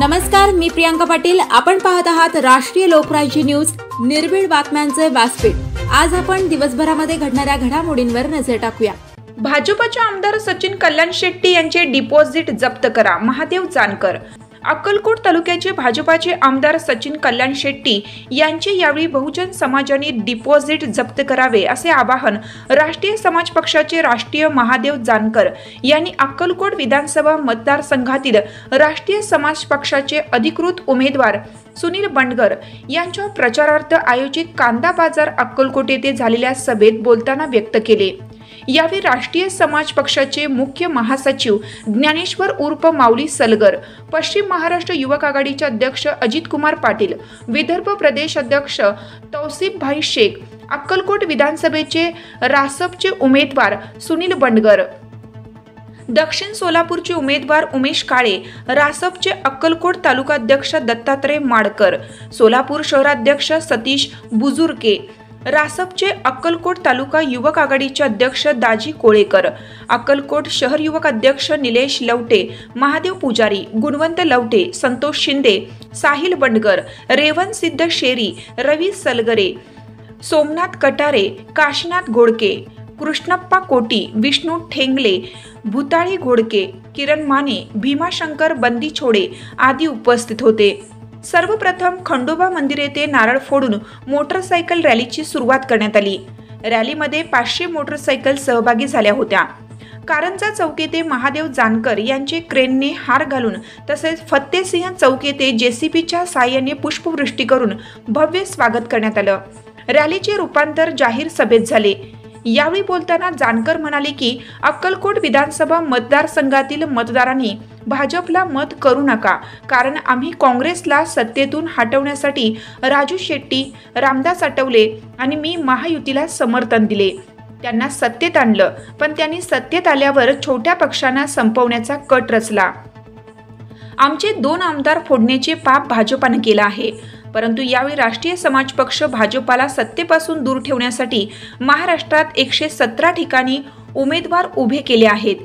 नमस्कार, मी प्रियांका पाटील. आपण पाहत आहात राष्ट्रीय लोकराज्य न्यूज, निर्भीड बातम्यांचे व्यासपीठ. आज आपण दिवसभरामध्ये घडणाऱ्या घडामोडींवर नजर टाकूया. भाजपचे आमदार सचिन कल्याण शेट्टी यांचे डिपॉझिट जप्त करा, महादेव जानकर. अक्कलकोट तालुक्याचे भाजपाचे आमदार सचिन कल्याण शेट्टी यांचे यावेळी बहुजन समाजाने डिपॉझिट जप्त करावे असे आवाहन राष्ट्रीय समाज पक्षाचे राष्ट्रीय महादेव जानकर यांनी अक्कलकोट विधानसभा मतदारसंघातील राष्ट्रीय समाज पक्षाचे अधिकृत उमेदवार सुनील बंडगर यांच्या प्रचारार्थ आयोजित कांदा बाजार अक्कलकोट येथे झालेल्या सभेत बोलताना व्यक्त केले. यावेळी राष्ट्रीय समाज पक्षाचे मुख्य महासचिव ज्ञानेश्वर उर्फ माऊली सलगर, पश्चिम महाराष्ट्र युवक आघाडीचे अध्यक्ष अजित कुमार पाटील, विदर्भ प्रदेश अध्यक्ष तौसिफ भाई शेख, अक्कलकोट विधानसभेचे रासपचे उमेदवार सुनील बंडगर, दक्षिण सोलापूरचे उमेदवार उमेश काळे, रासपचे अक्कलकोट तालुका अध्यक्ष दत्तात्रय माडकर, सोलापूर शहराध्यक्ष सतीश बुजुर्के, रासपचे अक्कलकोट तालुका युवक आघाडीचे अध्यक्ष दाजी कोळेकर, अक्कलकोट शहर युवक अध्यक्ष निलेश लवटे, महादेव पुजारी, गुणवंत लवटे, संतोष शिंदे, साहिल बंडगर, रेवण सिद्ध शेरी, रवी सलगरे, सोमनाथ कटारे, काशीनाथ घोडके, कृष्णप्पा कोटी, विष्णू ठेंगले, भूताळी घोडके, किरण माने, भीमाशंकर बंदीछोडे आदी उपस्थित होते. सर्वप्रथम खंडोबा मंदिर येथे नारळ फोडून मोटरसायकल रॅलीची सुरुवात करण्यात आली. रॅलीमध्ये 500 मोटरसायकल सहभागी झाल्या होत्या. कारंजा चौक येथे महादेव जानकर यांचे क्रेनने हार घालून तसेच फत्तेसिंह चौक येथे जेसीबीच्या साहाय्याने पुष्पवृष्टी करून भव्य स्वागत करण्यात आलं. रॅलीचे रूपांतर जाहीर सभेत झाले. यावेळी बोलताना जानकर म्हणाले की अक्कलकोट विधानसभा मतदारसंघातील मतदारांनी भाजपला मत करू नका, कारण आम्ही काँग्रेसला सत्तेतून हटवण्यासाठी राजू शेट्टी, रामदास आठवले आणि मी महायुतीला समर्थन दिले. त्यांना सत्तेत आणलं, पण त्यांनी सत्तेत आल्यावर छोट्या पक्षांना संपवण्याचा कट रचला. आमचे 2 आमदार फोडण्याचे पाप भाजपाने केलं आहे. परंतु यावेळी राष्ट्रीय समाज पक्ष भाजपाला सत्तेपासून दूर ठेवण्यासाठी महाराष्ट्रात 117 ठिकाणी उमेदवार उभे केले आहेत.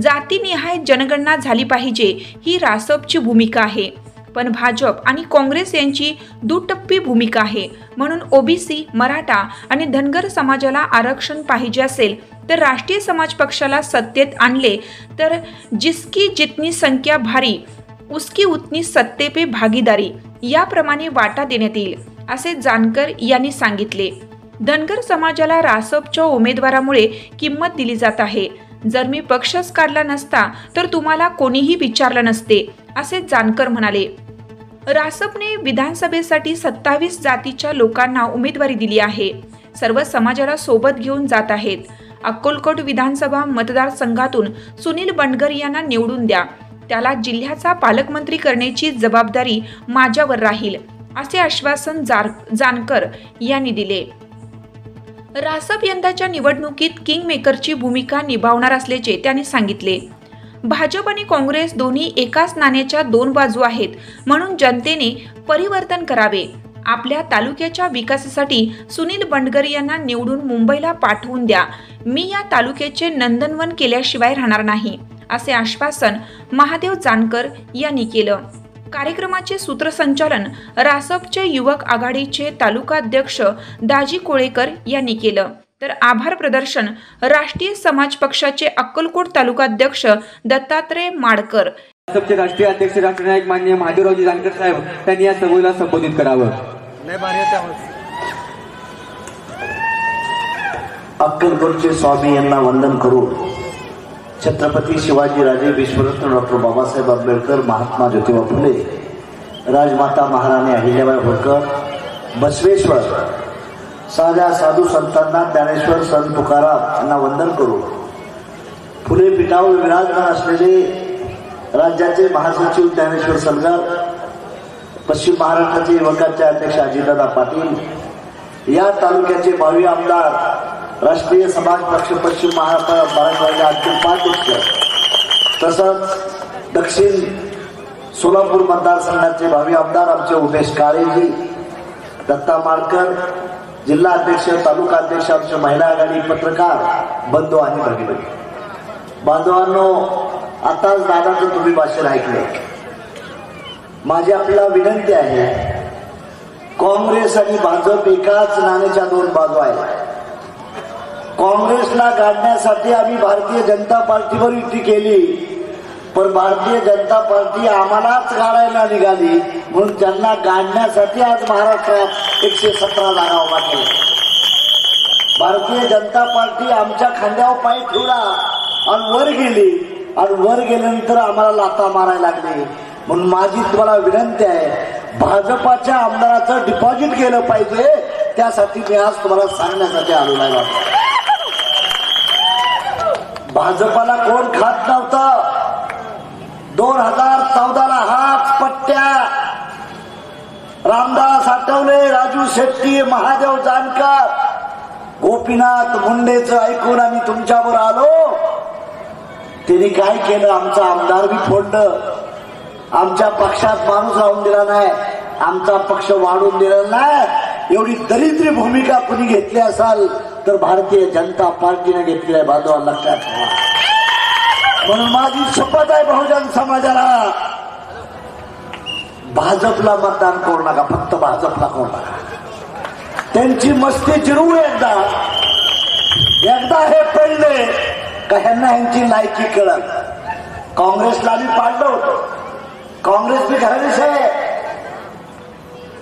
जातीनिहाय जनगणना झाली पाहिजे ही रासपची भूमिका आहे, पण भाजप आणि काँग्रेस यांची दुटप्पी भूमिका आहे. म्हणून ओबीसी, मराठा आणि धनगर समाजाला आरक्षण पाहिजे असेल तर राष्ट्रीय समाज पक्षाला सत्तेत आणले तर जिसकी जितनी संख्या भारी उसकी उतनी सत्ते पे भागीदारी याप्रमाणे वाटा देण्यात येईल, असे जानकर यांनी सांगितले. धनगर समाजाला रासपच्या उमेदवारामुळे किंमत दिली जात आहे. जर मी पक्षच काढला नसता तर तुम्हाला कोणीही विचारलं नसते, असे जानकर म्हणाले. रासपने विधानसभेसाठी 27 जातीच्या लोकांना उमेदवारी दिली आहे. सर्व समाजाला सोबत घेऊन जात आहेत. अक्कलकोट विधानसभा मतदारसंघातून सुनील बंडगर यांना निवडून द्या. त्याला जिल्ह्याचा पालकमंत्री करण्याची जबाबदारी माझ्यावर राहील, असे आश्वासन जानकर यांनी दिले. रासप यंदाच्या निवडणुकीत किंगमेकरची भूमिका निभावणार असल्याचे त्यांनी सांगितले. भाजप आणि काँग्रेस दोन्ही एकाच नाण्याच्या 2 बाजू आहेत, म्हणून जनतेने परिवर्तन करावे. आपल्या तालुक्याच्या विकासासाठी सुनील बंडगर यांना निवडून मुंबईला पाठवून द्या. मी या तालुक्याचे नंदनवन केल्याशिवाय राहणार नाही, असे आश्वासन महादेव जानकर यांनी केलं. कार्यक्रमाचे सूत्रसंचालन रासपचे युवक आघाडीचे तालुका अध्यक्ष दाजी कोळेकर यांनी केलं. तर आभार प्रदर्शन राष्ट्रीय समाज पक्षाचे अक्कलकोट तालुका अध्यक्ष दत्तात्रय माडकर, रासपचे राष्ट्रीय अध्यक्ष राष्ट्रनायक माननीय महादेवरावजी जानकर साहेब यांनी या सभेला संबोधित करावं. अक्कलकोटचे स्वामी यांना वंदन करून छत्रपती शिवाजीराजे, विश्वरत्न डॉक्टर बाबासाहेब आंबेडकर, महात्मा ज्योतिबा फुले, राजमाता महाराणी अहिल्याबाई होळकर, बसवेश्वर, साध्या साधू संतांना, ज्ञानेश्वर, संत तुकाराम यांना वंदन करून फुले पीठावर विराजमान असलेले राज्याचे महासचिव ज्ञानेश्वर सलगर, पश्चिम महाराष्ट्राचे युवकाचे अध्यक्ष अजितदादा पाटील, या तालुक्याचे भावी आमदार राष्ट्रीय समाज पक्ष पश्चिम महाराष्ट्राचे अंतिम उपाध्यक्ष, तसंच दक्षिण सोलापूर मतदारसंघाचे भावी आमदार आमचे उमेश काळेजी, दत्ता माडकर, जिल्हा अध्यक्ष, तालुका अध्यक्ष, आमचे महिला आघाडी, पत्रकार बंधू आणि भगिनी बांधवांनो, आताच दादाचं तुम्ही भाषण ऐकलं. माझी आपल्याला विनंती आहे, काँग्रेस आणि भाजप एकाच नाण्याच्या दोन बाजू आहेत. काँग्रेसला गाडण्यासाठी आम्ही भारतीय जनता पार्टीवर युती केली, पण भारतीय जनता पार्टी आम्हालाच गाडायला निघाली, म्हणून त्यांना गाडण्यासाठी आज महाराष्ट्रात 117 जागा उभा केल्या. भारतीय जनता पार्टी आमच्या खांद्यावर पाय ठेवला आणि वर गेली, आणि वर गेल्यानंतर आम्हाला लाथा मारायला लागली. म्हणून माझी तुम्हाला विनंती आहे, भाजपाच्या आमदाराचं डिपॉझिट केलं पाहिजे, त्यासाठी मी आज तुम्हाला सांगण्यासाठी आलो आहे. भाजपाला कोण खात नव्हतं. 2014ला हाच पट्ट्या रामदास आठवले, राजू शेट्टी, महादेव जानकर, गोपीनाथ मुंडेचं ऐकून आम्ही तुमच्यावर आलो. त्यांनी काय केलं, आमचा आमदार बी फोडलं, आमच्या पक्षात माणूस राहून दिला नाही, आमचा पक्ष वाढून दिला नाही. एवढी दरिद्री भूमिका कुणी घेतली असाल तर भारतीय जनता पार्टीने घेतली आहे. बाजूला लक्षात ठेवा. म्हणून माझी शपथ आहे बहुजन समाजाला, भाजपला मतदान करू नका, फक्त भाजपला करू नका. त्यांची मस्ती जिरवू एकदा हे पडले का ह्यांना ह्यांची लायकी कळत. काँग्रेसला आम्ही पाडलं होतं, काँग्रेस बी घराणीच आहे.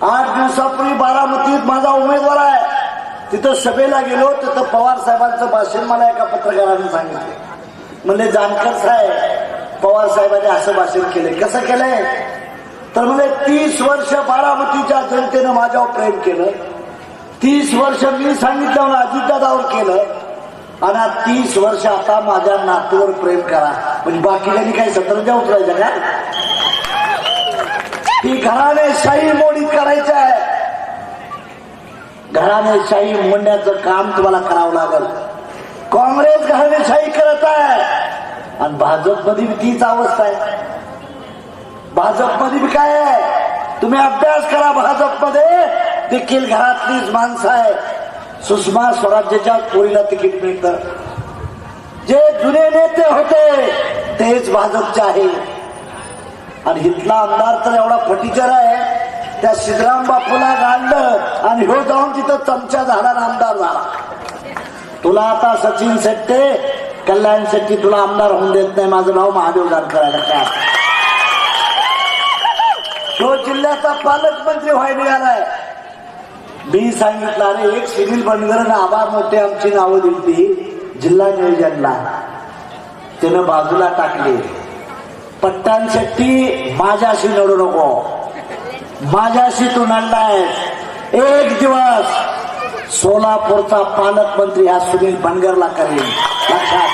8 दिवसापूर्वी बारामतीत माझा उमेदवार आहे, तिथं सभेला गेलो, तिथं पवार साहेबांचं भाषण मला एका पत्रकाराने सांगितले. म्हणजे जानकर साहेब, पवार साहेबांनी असं भाषण केले. कसं केलंय तर म्हणजे 30 वर्ष बारामतीच्या जनतेनं माझ्यावर प्रेम केलं, 30 वर्ष मी सांगितलं अजितदादावर केलं, आणि 30 वर्ष आता माझ्या नातूवर प्रेम करा. म्हणजे बाकीच्यांनी काही सतरंजा उतरायच्या का? ती घराणेशाही मोडीत करायचं आहे. घराणेशाही मोडण्याचं काम तुम्हाला करावं लागेल. काँग्रेस घराणेशाही करत आहे आणि भाजपमध्ये तीच अवस्था आहे. भाजपमध्ये काय आहे, तुम्ही अभ्यास करा. भाजपमध्ये देखील घरातलीच माणसं आहे. सुषमा स्वराज्याच्या पोरीला तिकीट मिळतं. जे जुने नेते होते तेच भाजपचे आहे. आणि इथला आमदार तर एवढा फटीचर आहे, त्या सिद्धराम बापूला गाडलं आणि हो जाऊन तिथं चमचा झाला, आमदार झाला. तुला आता सचिन शेट्टे, कल्याण शेट्टी तुला आमदार होऊन देत नाही. माझं नाव महादेव जानकर आहे. काय तो जिल्ह्याचा पालकमंत्री व्हायला निघालाय. मी सांगितलं अरे एक सुनील बनगरनं आभार मोठे आमची नावं दिली जिल्हा नियोजनला, त्यानं बाजूला टाकले. पट्टण शेट्टी माझ्याशी लढू नको, माझ्याशी तू लढलायस. एक दिवस सोलापूरचा पालकमंत्री हा सुनील बनगरला करेल, लक्षात.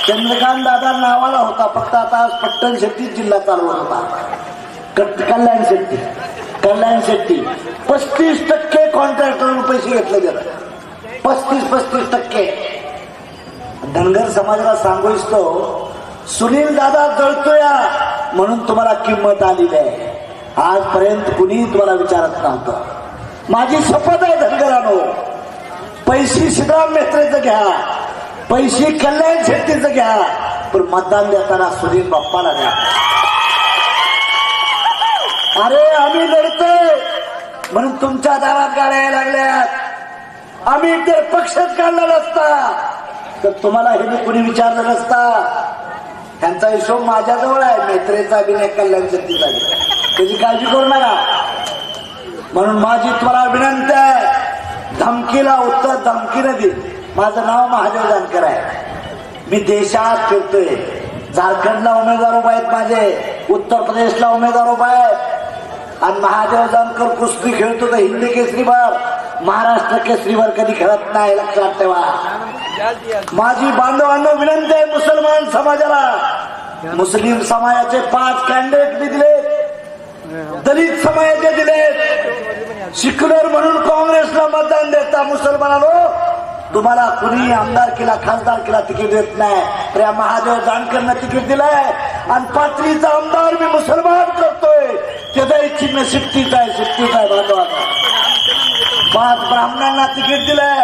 चंद्रकांत दादा नावाला होता, फक्त आता पट्टण शेट्टी जिल्हा चालवत होता. कल्याण शेट्टी 35% कॉन्ट्रॅक्टरवर पैसे घेतले गेले. 35%. धनगर समाजाला सांगू इच्छितो, सुनील दादा जळतोय म्हणून तुम्हाला किंमत आलेली आहे. आजपर्यंत कुणी तुम्हाला विचारत नव्हतं. माझी शपथ आहे धनगरांनो, पैसे सिद्धराम मेहत्रेचं घ्या, पैसे कल्याण शेट्टीचं घ्या, पण मतदान देताना सुनील बाप्पाला द्या. अरे आम्ही लढतोय म्हणून तुमच्या दारात गाड्या यायला लागल्यात. आम्ही जर पक्षच काढला नसता तर तुम्हाला हे कुणी विचारलं नसता. त्यांचा हिशोब माझ्याजवळ आहे, मेत्रेचा अभिनय कल्याण शेट्टीचा, त्याची काळजी करू नका. म्हणून माझी तुम्हाला विनंती आहे, धमकीला उत्तर धमकीने दे. माझं नाव महादेव जानकर आहे. मी देशात फिरतोय. झारखंडला उमेदवार उभा आहेत माझे, उत्तर प्रदेशला उमेदवार उभा आहेत. आणि महादेव जानकर कुस्ती खेळतो तर हिंदी केसरीवर, महाराष्ट्र केसरीवर कधी खेळत नाही, लक्षात ठेवा. माझी बांधवांना विनंती आहे मुसलमान समाजाला, मुस्लिम समाजाचे 5 कॅन्डिडेट मी दिले, दलित समाजाचे दिले. शिक्युलर म्हणून काँग्रेसला मतदान देता मुसलमानांनो, तुम्हाला कुणी आमदार केला खासदार केला तिकीट देत नाही. तर या महादेव जानकरनं तिकीट दिलंय आणि पाथरीचा आमदार मी मुसलमान करतोय. त्याचाही चिन्ह शिफ्टीच आहे, शिफ्टीच आहे. बांधवांना 5 ब्राह्मणांना तिकीट दिलंय,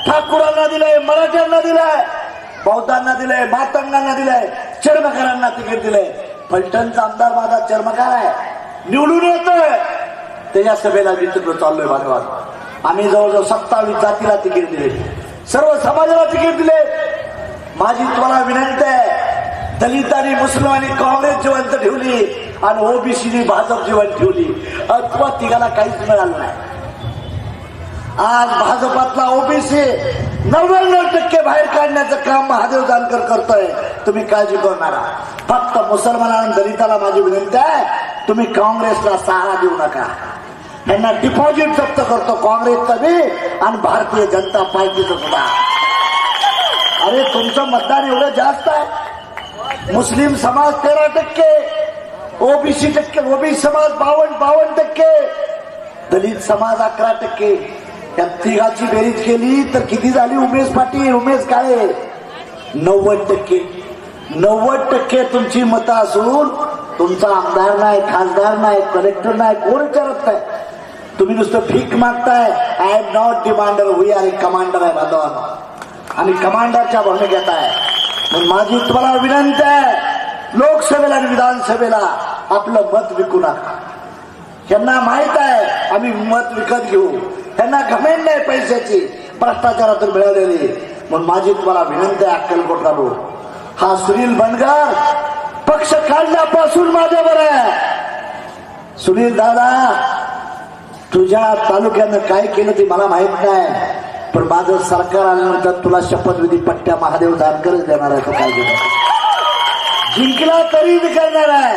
ठाकूरांना दिलंय, मराठ्यांना दिलंय. बौद्धांना दिलंय, मातंगांना दिलंय, चर्मकारांना तिकीट दिलंय. फलटणचा आमदार माझा चर्मकार आहे, निवडून येतोय. त्याच्या सभेला मी तिकडे चाललोय. भाजपात आम्ही जवळजवळ 27 जातीला तिकीट दिले, सर्व समाजाला तिकीट दिले. माझी तुम्हाला विनंती आहे, दलित आणि मुस्लिमांनी काँग्रेस जिवंत ठेवली आणि ओबीसीनी भाजप जिवंत ठेवली. अथवा तिघाला काहीच मिळालं नाही. आज भाजपातला ओबीसी 99% बाहेर काढण्याचं काम महादेव जानकर करतोय. तुम्ही काळजी करू नका. फक्त मुसलमाना आणि दलिताला माझी विनंती आहे, तुम्ही काँग्रेसला सहारा देऊ नका. यांना डिपॉझिट जप्त करतो काँग्रेसचं बी आणि भारतीय जनता पार्टीचं सुद्धा. अरे तुमचं मतदान एवढं जास्त आहे. मुस्लिम समाज 13%, ओबीसी समाज 52%, दलित समाज 11%. या तिघाची बेरीज केली तर किती झाली? उमेश पाटील, उमेश काळे 90%. 90% तुमची मतं असून तुमचा आमदार नाही, खासदार नाही, कलेक्टर नाही, कोण विचारत नाही. तुम्ही नुसतं भीक मागताय. I am not demander, we are a commander आहे बांधवांनो. आणि कमांडरच्या भूमिकेत आहे. म्हणून माझी तुम्हाला विनंती आहे, लोकसभेला आणि विधानसभेला आपलं मत विकू नका. त्यांना माहित आहे आम्ही मत विकत घेऊ. त्यांना घमेंड नाही पैशाची, भ्रष्टाचारातून मिळवलेली. म्हणून माझी तुम्हाला विनंती आहे, अक्कलकोट राहू. हा सुनील बनगर पक्ष काढल्यापासून माझ्यावर आहे. सुनील दादा, तुझ्या तालुक्यानं काय केलं ते मला माहित नाही, पण माझं सरकार आल्यानंतर तुला शपथविधी पट्ट्या महादेव जानकरच देणार आहे. तो काय घेणार, जिंकला तरी करणार आहे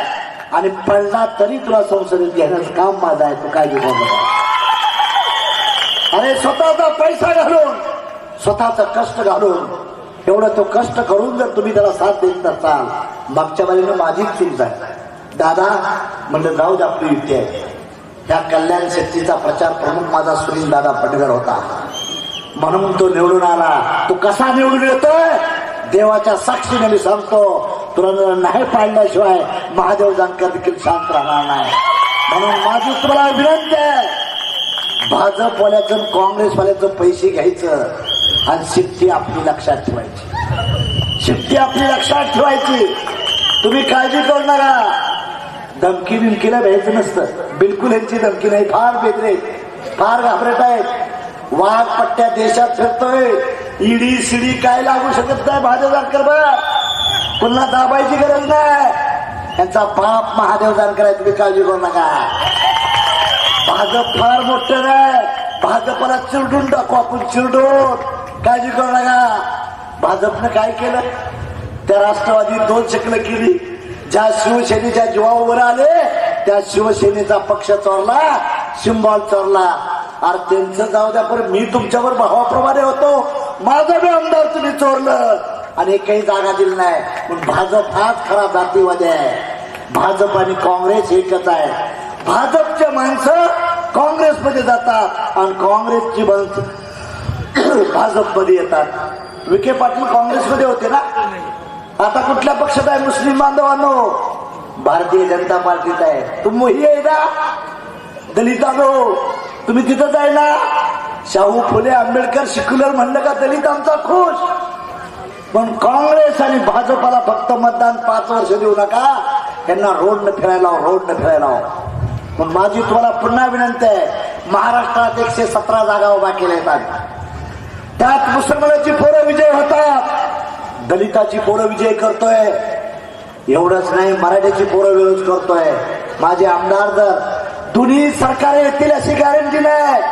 आणि पडला तरी तुला संसदेत घेण्याचं काम माझं आहे. तो काय घेणार. अरे स्वतःचा पैसा घालून, स्वतःचा कष्ट घालून, एवढं तो कष्ट करून जर तुम्ही त्याला साथ देत नसाल, मागच्या बाजूने माझीच चूक झाली. दादा म्हणलं जाऊ दे, आपली युती आहे. त्या कल्याण शेट्टीचा प्रचार प्रमुख माझा सुनील दादा पटगर होता, म्हणून तो निवडून आला. तो कसा निवडून येतोय? देवाच्या साक्षीने मी सांगतो, तुला नाही पाडल्याशिवाय महादेव जानकर देखील शांत राहणार नाही. म्हणून माझी तुम्हाला विनंती आहे, भाजपवाल्याचं काँग्रेसवाल्याचं पैसे घ्यायचं आणि शिट्टी आपली लक्षात ठेवायची. शिट्टी आपली लक्षात ठेवायची. तुम्ही काळजी करू नका. धमकी बिमकीला भ्यायचं नसतं. बिलकुल यांची धमकी नाही. फार बेदरे, फार घाबरट आहेत. वाघ पट्ट्या देशात फिरतोय. ईडी सीडी काय लागू शकत नाही महादेव जानकर. पुन्हा दाबायची गरज नाही. यांचा बाप महादेव जानकर आहे. तुम्ही काळजी करू नका. भाजप फार मोठं नाही. भाजपला चिरडून टाकू आपण, चिरडून. काळजी करू नका. भाजपनं काय केलं? त्या राष्ट्रवादी 2 शकलं केली. ज्या शिवसेनेच्या जीवावर आले त्या शिवसेनेचा पक्ष चोरला, सिंबॉल चोरला. अरे त्यांचं जाऊ द्या, पण मी तुमच्यावर भावाप्रमाणे होतो. माझं बी आमदार तुम्ही चोरलं आणि एकही जागा दिली नाही. पण भाजप हाच खरा जातीवादी आहे. भाजप आणि काँग्रेस एकच आहे. भाजपचे माणसं काँग्रेसमध्ये जातात आणि काँग्रेसची माणसं भाजपमध्ये येतात. विखे पाटील काँग्रेसमध्ये होते ना, आता कुठल्या पक्षात आहे? मुस्लिम बांधवांनो, भारतीय जनता पार्टीत आहे. तुम्ही आहे ना दलितांनो, तुम्ही तिथंच आहे ना. शाहू फुले आंबेडकर सेक्युलर म्हणलं का दलित आमचा खुश. पण काँग्रेस आणि भाजपाला फक्त मतदान 5 वर्ष देऊ नका. यांना रोड न फिरायला, रोड न फिरायला. पण माझी तुम्हाला पुन्हा विनंती आहे, महाराष्ट्रात 117 जागा उभा केल्या आहेत. त्यात मुसलमानाची पोरं विजय होतात, दलिताची पोरं विजय करतोय. एवढंच नाही, मराठ्याची पोरं विरोध करतोय. माझे आमदार जर दोन्ही सरकार येतील अशी गॅरंटी नाही.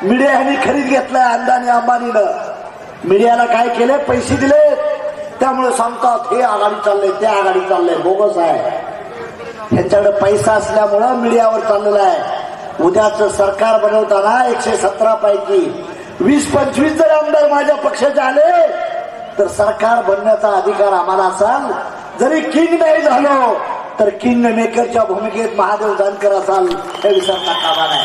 मीडियाने खरीद घेतलाय अंदानी अंबानीनं. मीडियाला काय केले? पैसे दिले. त्यामुळे सांगतात हे आघाडी चाललंय, ते आघाडी चाललंय. बोगस आहे. यांच्याकडे पैसा असल्यामुळं मीडियावर चाललेला आहे. उद्याच सरकार बनवताना 117 पैकी 20-25 जर आमदार माझ्या पक्षाचे आले तर सरकार बनण्याचा अधिकार आम्हाला असाल. जरी किंग नाही झालो तर किंग मेकरच्या भूमिकेत महादेव जानकर असाल, हे विसरता कामा नाही.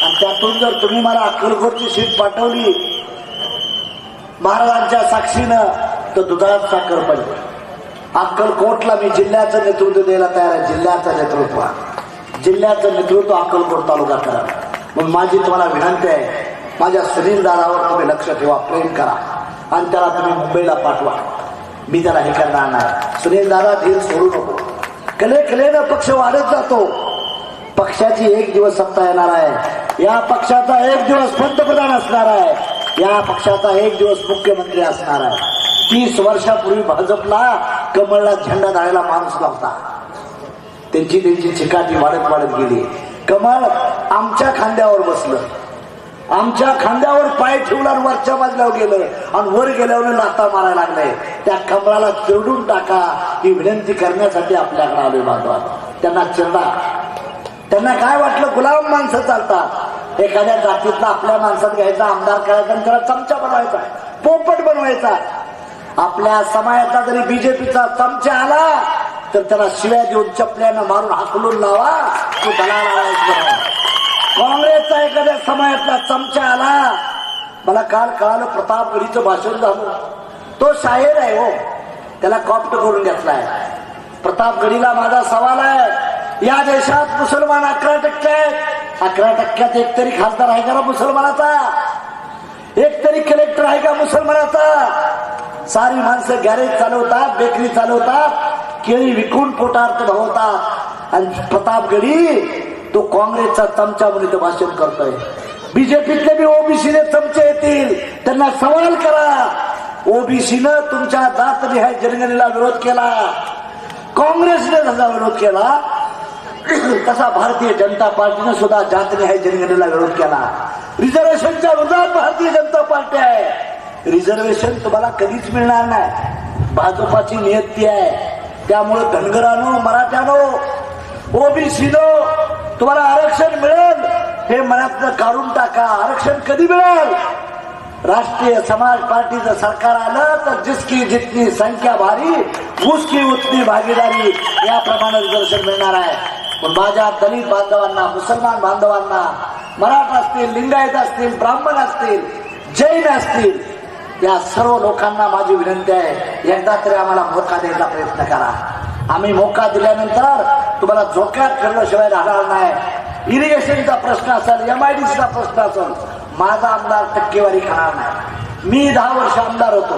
आणि त्यातून जर तुम्ही मला अक्कलकोटची सीट पाठवली महाराजांच्या साक्षीनं, तर दुधात साखर पडली. अक्कलकोटला मी जिल्ह्याचं नेतृत्व द्यायला तयार आहे. जिल्ह्याचं नेतृत्व अक्कलकोट तालुका करा. म्हणून माझी तुम्हाला विनंती आहे, माझ्या सुनील दादावर तुम्ही लक्ष ठेवा, प्रेम करा आणि त्याला तुम्ही मुंबईला पाठवा. मी त्याला हे करणार नाही. सुनील दादा धीर सोडू नको. कलेनं पक्ष वाढत जातो. पक्षाची एक दिवस सत्ता येणार आहे. या पक्षाचा एक दिवस पंतप्रधान असणार आहे. या पक्षाचा एक दिवस मुख्यमंत्री असणार आहे. 30 वर्षापूर्वी भाजपला कमळला झेंडा धारायला माणूस नव्हता. त्यांची चिकाटी वाढत गेली. कमळ आमच्या खांद्यावर बसलं, आमच्या खांद्यावर पाय ठेवला आणि वरच्या बाजूला गेलं आणि वर गेल्यावर लाथा मारायला लागले. त्या कमळाला चिरडून टाका ही विनंती करण्यासाठी आपल्याकडे आलोय बांधवांनो. त्यांना चिरडा. त्यांना काय वाटलं गुलाम माणसं चालतात. एखाद्या जातीतला आपल्या माणसात घ्यायचा, आमदार करायचा आणि त्याला चमचा बनवायचा, पोपट बनवायचा. आपल्या समाजाचा जरी बीजेपीचा चमचा आला तर त्याला शिव्या देऊन चपल्यानं मारून हाकलून लावा, तो दलाल बनवा. काँग्रेसचा एखाद्या समाजातला चमचा आला, मला काल कळालं प्रतापगडीचं भाषण झालं. तो शाहीर आहे हो, त्याला कॉप्ट करून घेतलाय. प्रतापगडीला माझा सवाल आहे, या देशात मुसलमान 11% आहेत. 11%त एक तरी खासदार आहे का मुसलमानाचा? एक तरी कलेक्टर आहे का मुसलमानाचा? सारी माणसं गॅरेज चालवतात, बेकरी चालवतात, केळी विकून पोटार्थ भावतात. आणि प्रतापगडी तो काँग्रेसचा चमचा म्हणून भाषण करतोय. बीजेपीतले बी ओबीसीने चमचे येतील, त्यांना सवाल करा. ओबीसीनं तुमच्या जातनिहाय जनगणनेला विरोध केला, काँग्रेसने त्याचा विरोध केला, तसा भारतीय जनता पार्टीने सुद्धा जातनिहाय जनगणनेला विरोध केला. रिझर्वेशनच्या विरोधात भारतीय जनता पार्टी आहे. रिझर्वेशन तुम्हाला कधीच मिळणार नाही. भाजपाची नियती आहे. त्यामुळे धनगरांनो, मराठ्यानो, ओबीसीनो तुम्हाला आरक्षण मिळेल हे मनातनं काढून टाका. आरक्षण कधी मिळेल? राष्ट्रीय समाज पार्टीचं सरकार आलं तर जिसकी जितनी संख्या भारी उसकी उतनी भागीदारी, याप्रमाणे रिझर्वेशन मिळणार आहे. पण माझ्या दलित बांधवांना, मुसलमान बांधवांना, मराठा असतील, लिंगायत असतील, ब्राह्मण असतील, जैन असतील, या सर्व लोकांना माझी विनंती आहे, एकदा तरी आम्हाला मोका द्यायचा प्रयत्न करा. आम्ही मोका दिल्यानंतर तुम्हाला झोक्यात ठेवल्याशिवाय राहणार नाही. इरिगेशनचा प्रश्न असेल, MIDCचा प्रश्न असेल, माझा आमदार टक्केवारी खाणार नाही. मी 10 वर्ष आमदार होतो,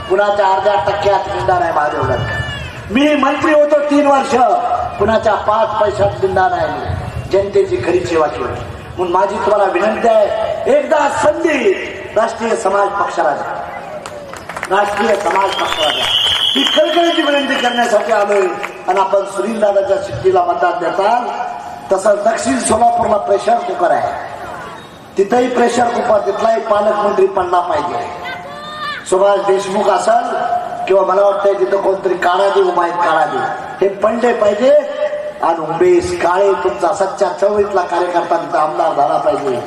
कुणाच्या अर्ध्या टक्क्यात दिंडा नाही माझ्यावर. मी मंत्री होतो 3 वर्ष, कुणाच्या 5 पैशात दिंडा नाही. जनतेची खरी सेवा केली. म्हणून माझी तुम्हाला विनंती आहे, एकदा संधी राष्ट्रीय समाज पक्षाला द्या. राष्ट्रीय समाज पक्षाला द्या. ही कळकळीची विनंती करण्यासाठी आलोय. आणि आपण सुनील दादाच्या शिट्टीला मतदान देताल. तसंच दक्षिण सोलापूरला प्रेशर कुकर आहे, तिथंही प्रेशर कुकर, तिथलाही पालकमंत्री पडला पाहिजे. सुभाष देशमुख असेल किंवा मला वाटतंय तिथं कोणतरी काळाजी उभा आहेत, काळाजी हे पडले पाहिजे. आणि उमेश काळे तुमचा सच्चा चळवळीतला कार्यकर्ता तिथं आमदार झाला पाहिजे.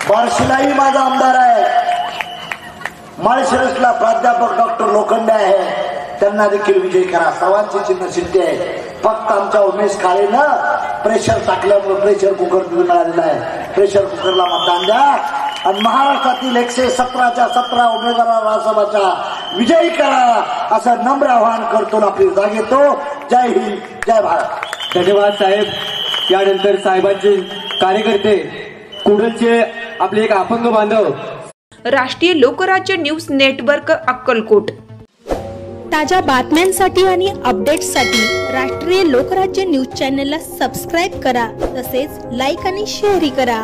बार्शीलाही माझा आमदार आहे. माळशिरसला प्राध्यापक डॉक्टर लोखंडे आहे, त्यांना देखील विजय करा. सर्वांची चिन्ह शिट्टी आहे. फक्त आमच्या उमेश काळेनं प्रेशर टाकल्यामुळे प्रेशर कुकर मिळालेला आहे. प्रेशर कुकरला मतदान द्या आणि महाराष्ट्रातील 117च्या 17 उमेदवारांना राज्यसभाच्या विजयी करा, असं नम्र आवाहन करतो. आपली जाग येतो. जय हिंद, जय भारत. धन्यवाद साहेब. यानंतर साहेबांचे कार्यकर्ते कुडलचे आपले एक अपंग बांधव. राष्ट्रीय लोकराज्य न्यूज नेटवर्क अक्कलकोट. ताज्या बातम्यांसाठी आणि अपडेट्ससाठी राष्ट्रीय लोकराज्य न्यूज चॅनलला सबस्क्राईब करा, तसेच लाईक आणि शेअरही करा.